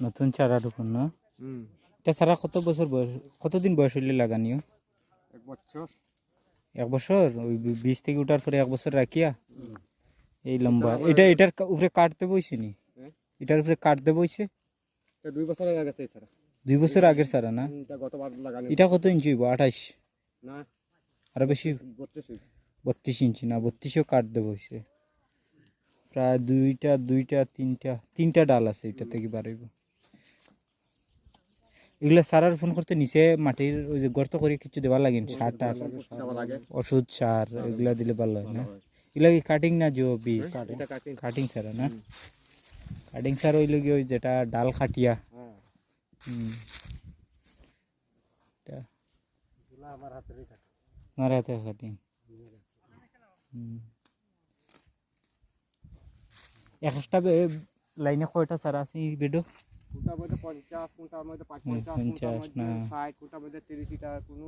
নতুন চারা রোপণ না? এটা চারা কত বছর বয়স, কতদিন বয়স হইলে লাগানিও? 1 বছর। 1 বছর? ওই বীজ থেকে উঠার পরে 1 বছর রাখিয়া এই লম্বা এটার উপরে কাটতে বইছে নি? এটার উপরে কাটতে বইছে? এটা 2 বছর আগে গেছে স্যার। 2 বছর আগের চারা না? এটা গতবার লাগানো। এটা কত ইঞ্চি হইব? 28? না, আরো বেশি? 32। 32 ইঞ্চি না, 32ও কাটতে বইছে। প্রায় তিনটা ডাল আছে এটা থেকে বাড়াইব। এগুলা সারার ফোন করতে নিচে মাটির ওই যে গর্ত করে কিছু দেওয়া লাগে, সার টার, ওষুধ সার এগুলা দিলে ভালো হয় না? এগুলা কি কাটিং না যে বীজ? কাটিং সারা না? কাটিং সার হইল কি ওই যেটা ডাল খাটিয়া? আমার হাতে কাটিং। একটা লাইনে কয়টা সারা আছে বেডো? কোনটার মধ্যে 50, কোনটার মধ্যে 55, কোনটার মধ্যে 60, কোনটার মধ্যে 30, এটা কোনো